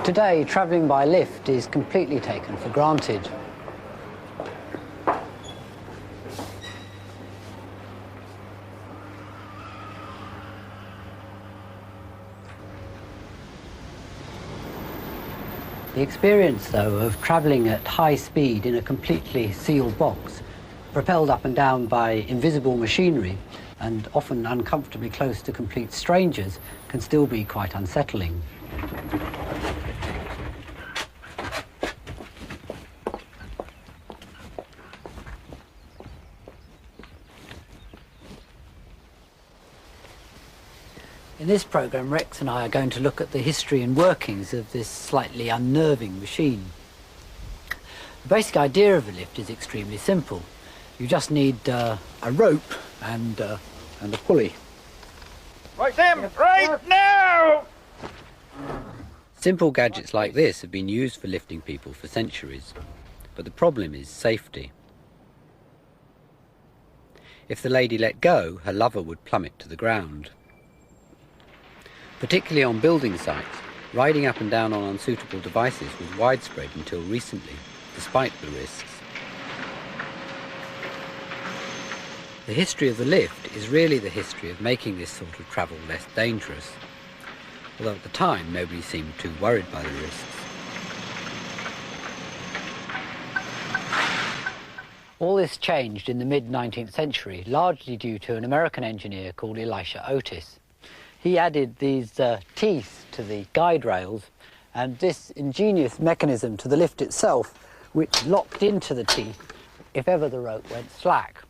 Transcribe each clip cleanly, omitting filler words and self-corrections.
Today, travelling by lift is completely taken for granted. The experience, though, of travelling at high speed in a completely sealed box, propelled up and down by invisible machinery, and often uncomfortably close to complete strangers, can still be quite unsettling. In this programme, Rex and I are going to look at the history and workings of this slightly unnerving machine. The basic idea of a lift is extremely simple. You just need a rope and a pulley. Right then, right now! Simple gadgets like this have been used for lifting people for centuries, but the problem is safety. If the lady let go, her lover would plummet to the ground. Particularly on building sites, riding up and down on unsuitable devices was widespread until recently, despite the risks. The history of the lift is really the history of making this sort of travel less dangerous, although at the time nobody seemed too worried by the risks. All this changed in the mid-19th century, largely due to an American engineer called Elisha Otis. He added these teeth to the guide rails and this ingenious mechanism to the lift itself, which locked into the teeth if ever the rope went slack.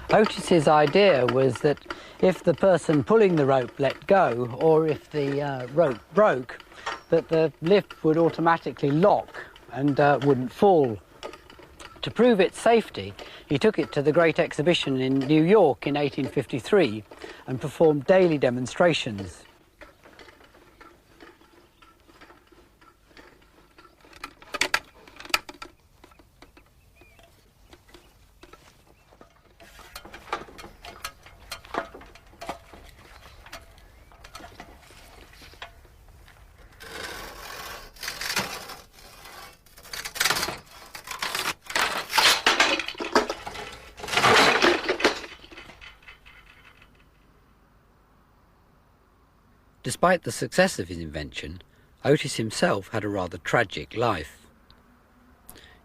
Otis's idea was that if the person pulling the rope let go, or if the rope broke, that the lift would automatically lock and wouldn't fall. To prove its safety, he took it to the Great Exhibition in New York in 1853 and performed daily demonstrations. Despite the success of his invention, Otis himself had a rather tragic life.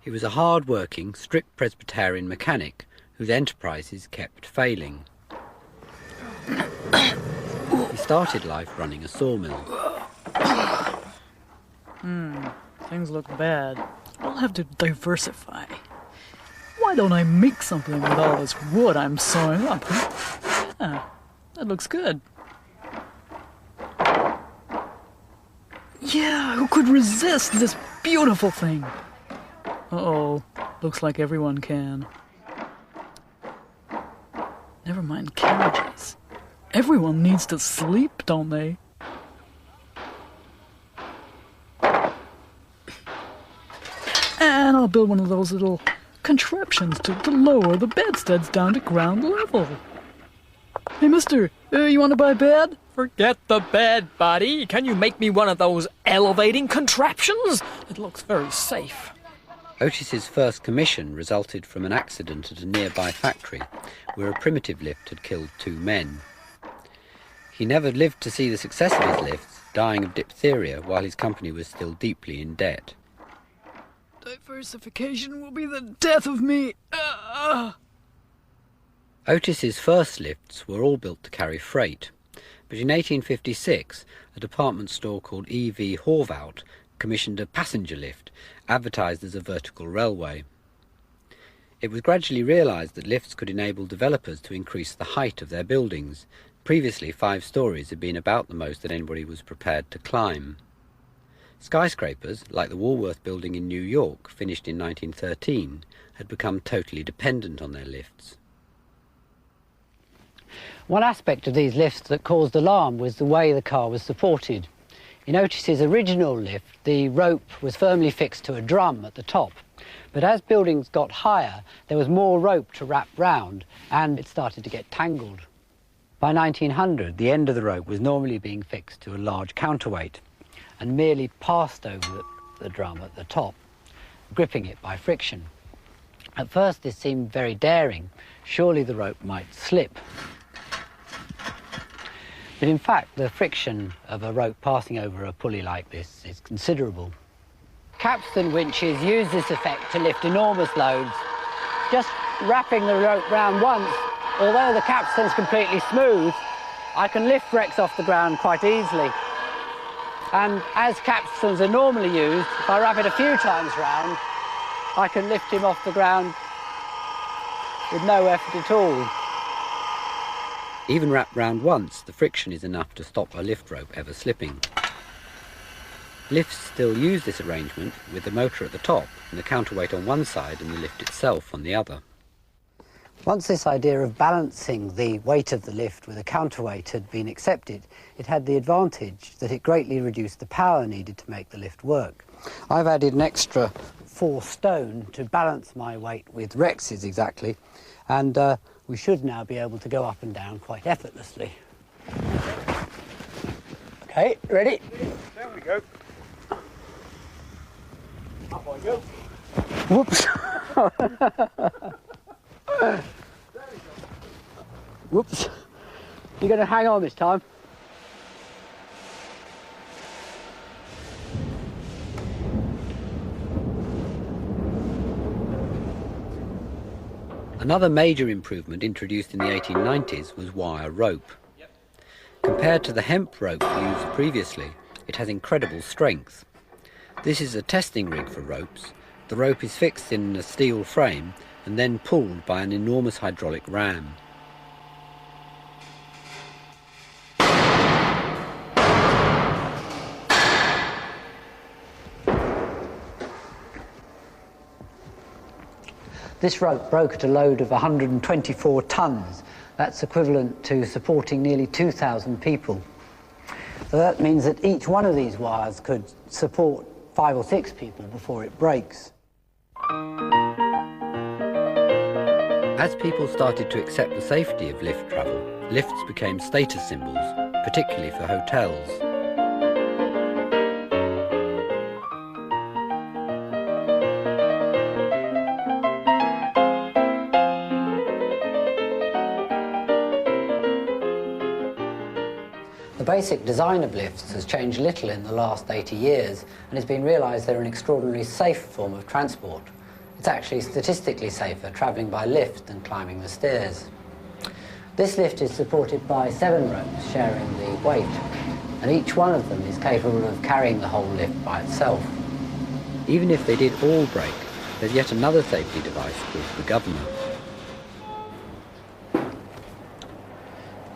He was a hard-working, strict Presbyterian mechanic whose enterprises kept failing. He started life running a sawmill. Things look bad. I'll have to diversify. Why don't I make something with all this wood I'm sawing up? Yeah, that looks good. Yeah, who could resist this beautiful thing? Uh-oh, looks like everyone can. Never mind carriages. Everyone needs to sleep, don't they? And I'll build one of those little contraptions to lower the bedsteads down to ground level. Hey, mister, you want to buy a bed? Forget the bed, buddy. Can you make me one of those elevating contraptions? It looks very safe. Otis's first commission resulted from an accident at a nearby factory where a primitive lift had killed 2 men. He never lived to see the success of his lifts, dying of diphtheria while his company was still deeply in debt. Diversification will be the death of me. Otis's first lifts were all built to carry freight, but in 1856 a department store called E.V. Horvath commissioned a passenger lift, advertised as a vertical railway. It was gradually realised that lifts could enable developers to increase the height of their buildings. Previously, 5 stories had been about the most that anybody was prepared to climb. Skyscrapers, like the Woolworth building in New York, finished in 1913, had become totally dependent on their lifts. One aspect of these lifts that caused alarm was the way the car was supported. In Otis's original lift, the rope was firmly fixed to a drum at the top. But as buildings got higher, there was more rope to wrap round, and it started to get tangled. By 1900, the end of the rope was normally being fixed to a large counterweight and merely passed over the drum at the top, gripping it by friction. At first this seemed very daring. Surely the rope might slip. But in fact, the friction of a rope passing over a pulley like this is considerable. Capstan winches use this effect to lift enormous loads. Just wrapping the rope round once, although the capstan's completely smooth, I can lift wrecks off the ground quite easily. And as capstans are normally used, if I wrap it a few times round, I can lift him off the ground with no effort at all. Even wrapped round once, the friction is enough to stop a lift rope ever slipping. Lifts still use this arrangement with the motor at the top and the counterweight on one side and the lift itself on the other. Once this idea of balancing the weight of the lift with a counterweight had been accepted, it had the advantage that it greatly reduced the power needed to make the lift work. I've added an extra 4 stone to balance my weight with Rex's exactly, and we should now be able to go up and down quite effortlessly. Okay, ready? There we go. Up I go. Whoops. Whoops. You're going to hang on this time. Another major improvement introduced in the 1890s was wire rope. Compared to the hemp rope used previously, it has incredible strength. This is a testing rig for ropes. The rope is fixed in a steel frame and then pulled by an enormous hydraulic ram. This rope broke at a load of 124 tons. That's equivalent to supporting nearly 2,000 people. So that means that each one of these wires could support 5 or 6 people before it breaks. As people started to accept the safety of lift travel, lifts became status symbols, particularly for hotels. The basic design of lifts has changed little in the last 80 years, and it's been realised they're an extraordinarily safe form of transport. It's actually statistically safer travelling by lift than climbing the stairs. This lift is supported by 7 ropes sharing the weight, and each one of them is capable of carrying the whole lift by itself. Even if they did all break, there's yet another safety device called the governor.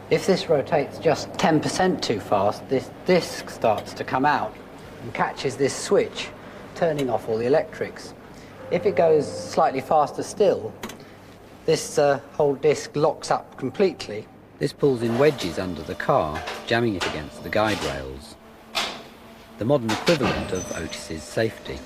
If this rotates just 10% too fast, this disc starts to come out and catches this switch, turning off all the electrics. If it goes slightly faster still, this whole disc locks up completely. This pulls in wedges under the car, jamming it against the guide rails. The modern equivalent of Otis's safety.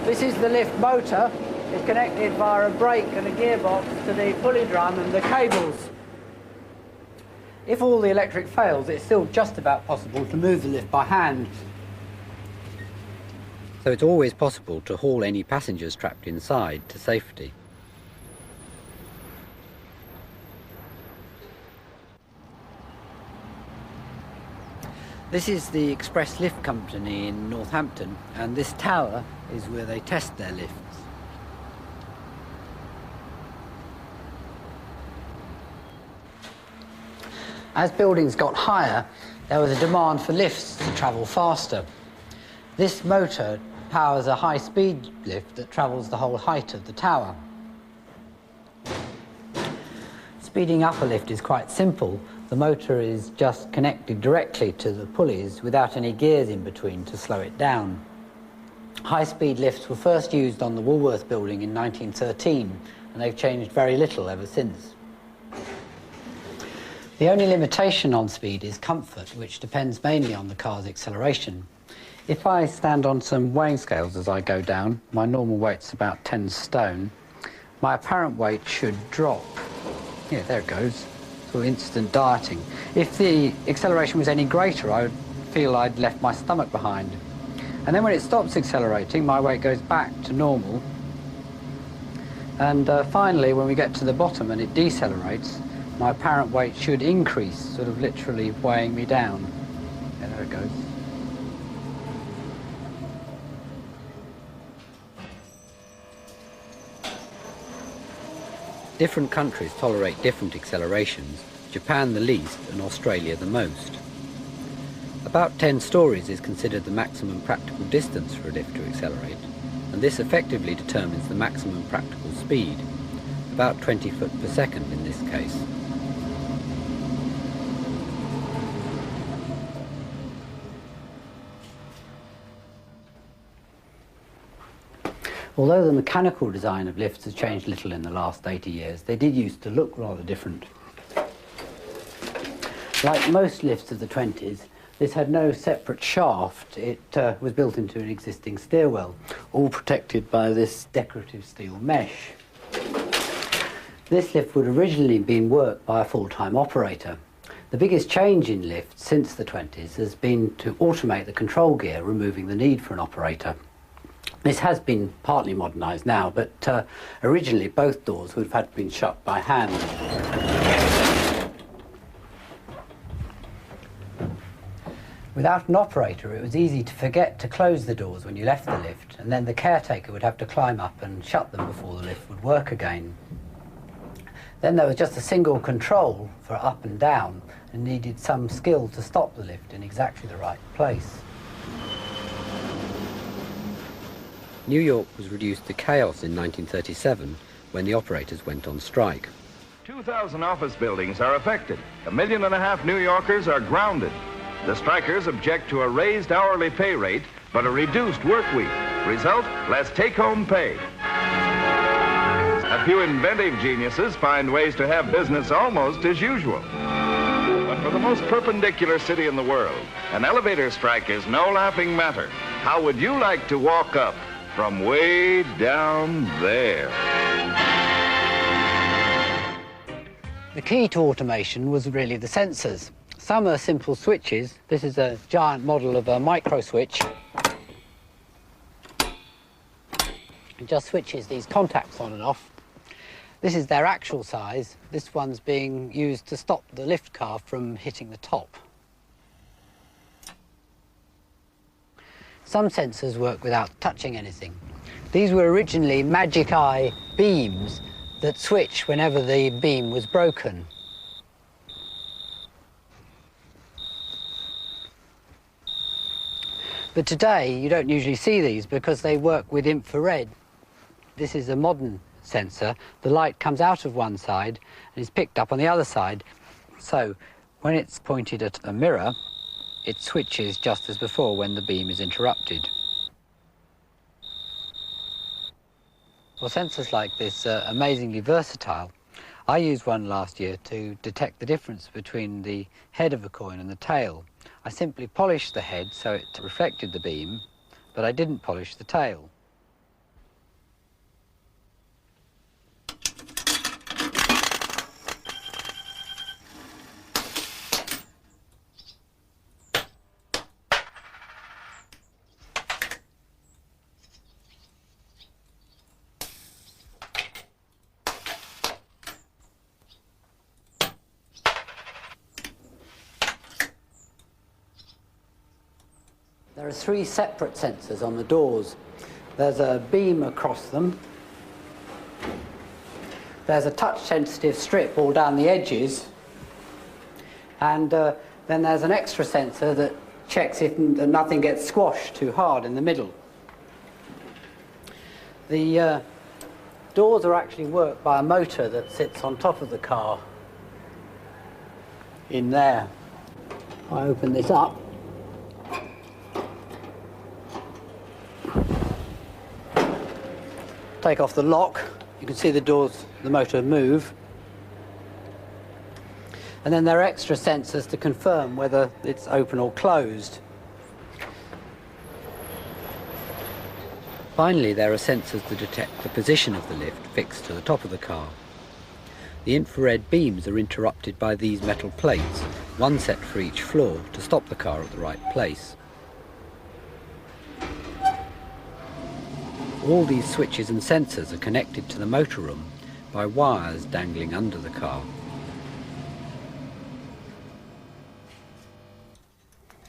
This is the lift motor. It's connected via a brake and a gearbox to the pulley drum and the cables. If all the electric fails, it's still just about possible to move the lift by hand. So it's always possible to haul any passengers trapped inside to safety. This is the Express Lift Company in Northampton, and this tower is where they test their lifts. As buildings got higher, there was a demand for lifts to travel faster. This motor powers a high-speed lift that travels the whole height of the tower. Speeding up a lift is quite simple. The motor is just connected directly to the pulleys without any gears in between to slow it down. High-speed lifts were first used on the Woolworth building in 1913, and they've changed very little ever since. The only limitation on speed is comfort, which depends mainly on the car's acceleration. If I stand on some weighing scales as I go down, my normal weight's about 10 stone, my apparent weight should drop. Yeah, there it goes. Sort of instant dieting. If the acceleration was any greater, I would feel I'd left my stomach behind. And then when it stops accelerating, my weight goes back to normal. And finally, when we get to the bottom and it decelerates, my apparent weight should increase, sort of literally weighing me down. Yeah, there it goes. Different countries tolerate different accelerations, Japan the least and Australia the most. About 10 stories is considered the maximum practical distance for a lift to accelerate, and this effectively determines the maximum practical speed, about 20 foot per second in this case. Although the mechanical design of lifts has changed little in the last 80 years, they did used to look rather different. Like most lifts of the 20s, this had no separate shaft. It was built into an existing stairwell, all protected by this decorative steel mesh. This lift would originally have been worked by a full-time operator. The biggest change in lifts since the 20s has been to automate the control gear, removing the need for an operator. This has been partly modernised now, but originally both doors would have had to been shut by hand. Without an operator, it was easy to forget to close the doors when you left the lift, and then the caretaker would have to climb up and shut them before the lift would work again. Then there was just a single control for up and down, and needed some skill to stop the lift in exactly the right place. New York was reduced to chaos in 1937 when the operators went on strike. 2,000 office buildings are affected. 1.5 million New Yorkers are grounded. The strikers object to a raised hourly pay rate, but a reduced work week. Result, less take-home pay. A few inventive geniuses find ways to have business almost as usual. But for the most perpendicular city in the world, an elevator strike is no laughing matter. How would you like to walk up from way down there? The key to automation was really the sensors. Some are simple switches. This is a giant model of a micro switch. It just switches these contacts on and off. This is their actual size. This one's being used to stop the lift car from hitting the top. Some sensors work without touching anything. These were originally magic eye beams that switch whenever the beam was broken. But today you don't usually see these because they work with infrared. This is a modern sensor. The light comes out of one side and is picked up on the other side. So when it's pointed at a mirror, it switches just as before when the beam is interrupted. Well, sensors like this are amazingly versatile. I used one last year to detect the difference between the head of a coin and the tail. I simply polished the head so it reflected the beam, but I didn't polish the tail. There are 3 separate sensors on the doors. There's a beam across them. There's a touch-sensitive strip all down the edges. And then there's an extra sensor that checks if nothing gets squashed too hard in the middle. The doors are actually worked by a motor that sits on top of the car in there. I open this up. Take off the lock, you can see the doors, the motor move. And then there are extra sensors to confirm whether it's open or closed. Finally, there are sensors to detect the position of the lift fixed to the top of the car. The infrared beams are interrupted by these metal plates, one set for each floor, to stop the car at the right place. All these switches and sensors are connected to the motor room by wires dangling under the car.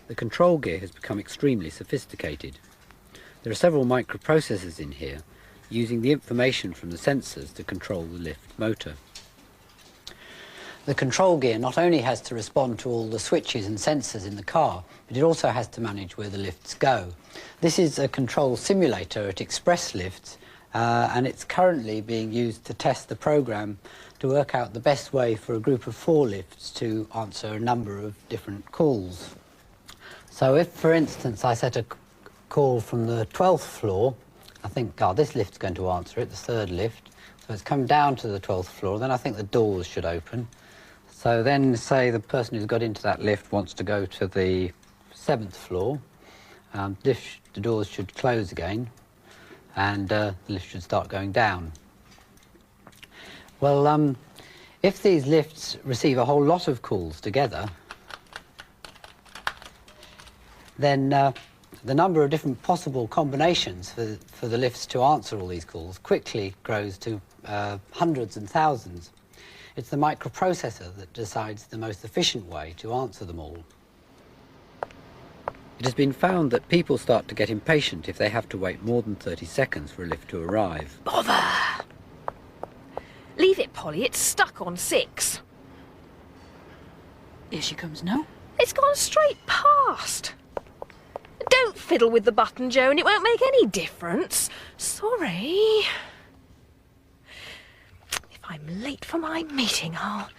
The control gear has become extremely sophisticated. There are several microprocessors in here, using the information from the sensors to control the lift motor. The control gear not only has to respond to all the switches and sensors in the car, but it also has to manage where the lifts go. This is a control simulator at Express Lifts, and it's currently being used to test the program to work out the best way for a group of 4 lifts to answer a number of different calls. So if, for instance, I set a call from the 12th floor, I think, this lift's going to answer it, the 3rd lift, so it's come down to the 12th floor, then I think the doors should open. So then, say the person who's got into that lift wants to go to the 7th floor, the doors should close again, and the lift should start going down. Well, if these lifts receive a whole lot of calls together, then the number of different possible combinations for the lifts to answer all these calls quickly grows to hundreds and thousands. It's the microprocessor that decides the most efficient way to answer them all. It has been found that people start to get impatient if they have to wait more than 30 seconds for a lift to arrive. Bother! Leave it, Polly. It's stuck on 6. Here she comes now. It's gone straight past. Don't fiddle with the button, Joan. It won't make any difference. Sorry. If I'm late for my meeting, I'll...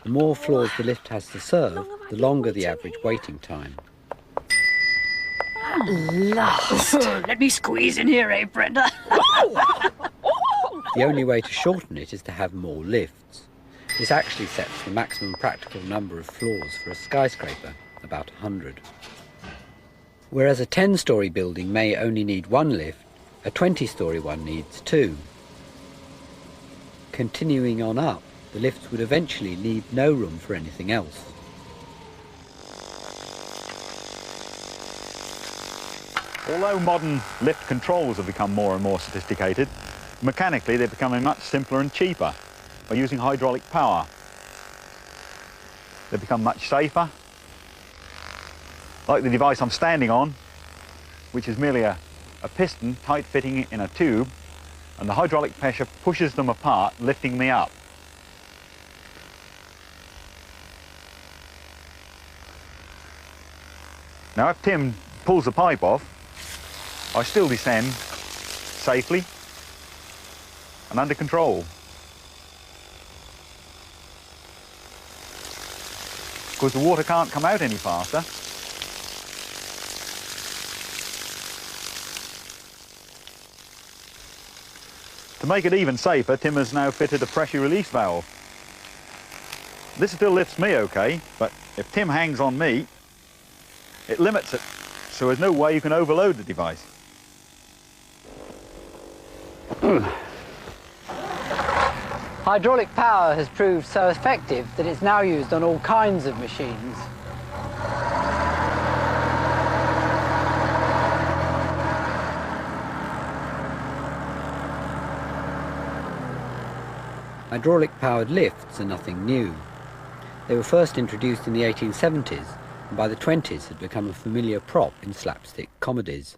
The more floors the lift has to serve, the longer the average waiting time. At last. Let me squeeze in here, eh, Brenda? The only way to shorten it is to have more lifts. This actually sets the maximum practical number of floors for a skyscraper, about 100. Whereas a 10-storey building may only need 1 lift, a 20-storey one needs 2. Continuing on up, the lifts would eventually leave no room for anything else. Although modern lift controls have become more and more sophisticated, mechanically they're becoming much simpler and cheaper by using hydraulic power. They become much safer. Like the device I'm standing on, which is merely a piston tight fitting in a tube, and the hydraulic pressure pushes them apart, lifting me up. Now if Tim pulls the pipe off, I still descend safely and under control. Because the water can't come out any faster. To make it even safer, Tim has now fitted a pressure release valve. This still lifts me okay, but if Tim hangs on me, it limits it, so there's no way you can overload the device. Hydraulic power has proved so effective that it's now used on all kinds of machines. Hydraulic-powered lifts are nothing new. They were first introduced in the 1870s, and by the 20s had become a familiar prop in slapstick comedies.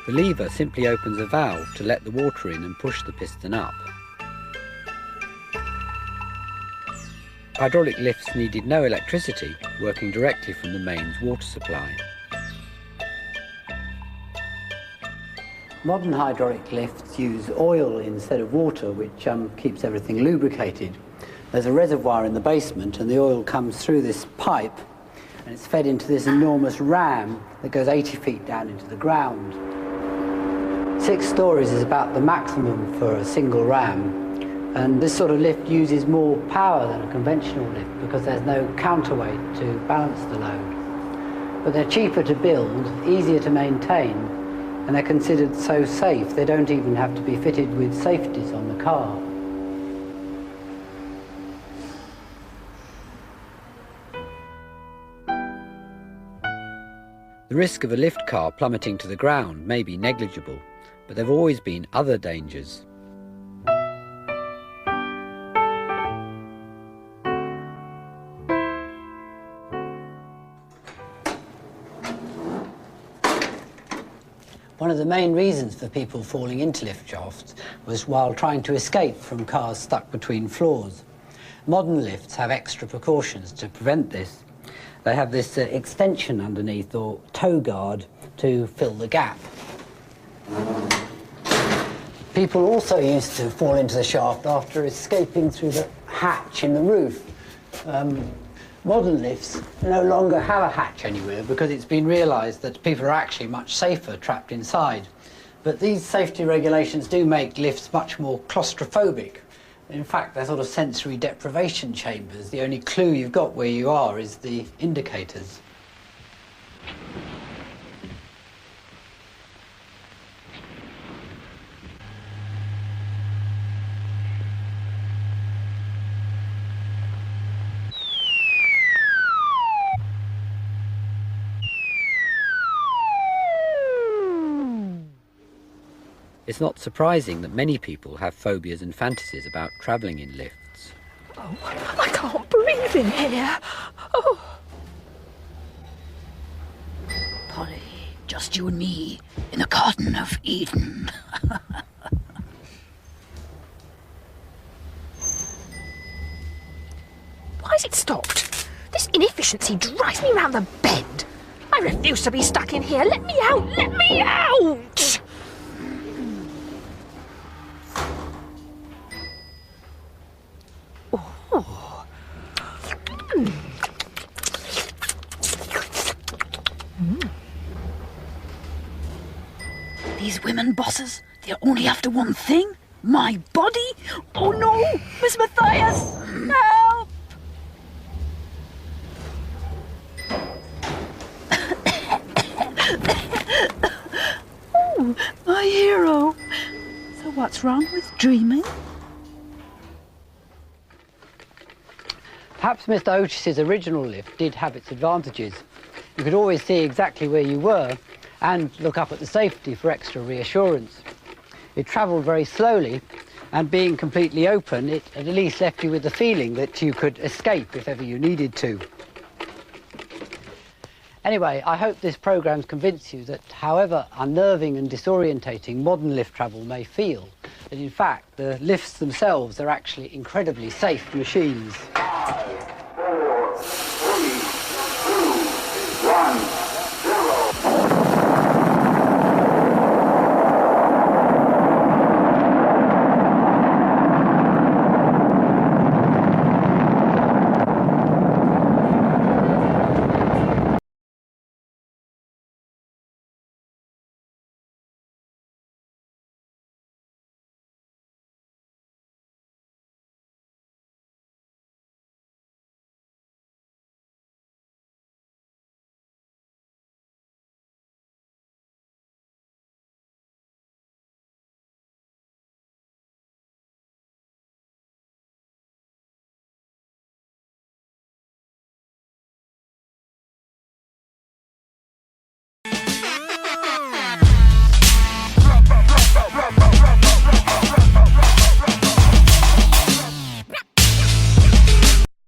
The lever simply opens a valve to let the water in and push the piston up. Hydraulic lifts needed no electricity, working directly from the mains water supply. Modern hydraulic lifts use oil instead of water, which keeps everything lubricated. There's a reservoir in the basement and the oil comes through this pipe and and it's fed into this enormous ram that goes 80 feet down into the ground. 6 stories is about the maximum for a single ram, and this sort of lift uses more power than a conventional lift because there's no counterweight to balance the load. But they're cheaper to build, easier to maintain, and they're considered so safe they don't even have to be fitted with safeties on the car. The risk of a lift car plummeting to the ground may be negligible, but there have always been other dangers. One of the main reasons for people falling into lift shafts was while trying to escape from cars stuck between floors. Modern lifts have extra precautions to prevent this. They have this extension underneath, or tow guard, to fill the gap. People also used to fall into the shaft after escaping through the hatch in the roof. Modern lifts no longer have a hatch anywhere because it's been realised that people are actually much safer trapped inside. But these safety regulations do make lifts much more claustrophobic. In fact, they're sort of sensory deprivation chambers. The only clue you've got where you are is the indicators. It's not surprising that many people have phobias and fantasies about travelling in lifts. Oh, I can't breathe in here. Oh. Polly, just you and me in the Garden of Eden. Why has it stopped? This inefficiency drives me round the bend. I refuse to be stuck in here. Let me out! Let me out! Oh. These women bosses, they're only after one thing. My body? Oh no, Miss Matthias, help! Oh, my hero. So what's wrong with dreaming? Perhaps Mr. Otis's original lift did have its advantages. You could always see exactly where you were and look up at the safety for extra reassurance. It travelled very slowly, and being completely open, it at least left you with the feeling that you could escape if ever you needed to. Anyway, I hope this programme's convinced you that however unnerving and disorientating modern lift travel may feel, that in fact the lifts themselves are actually incredibly safe machines.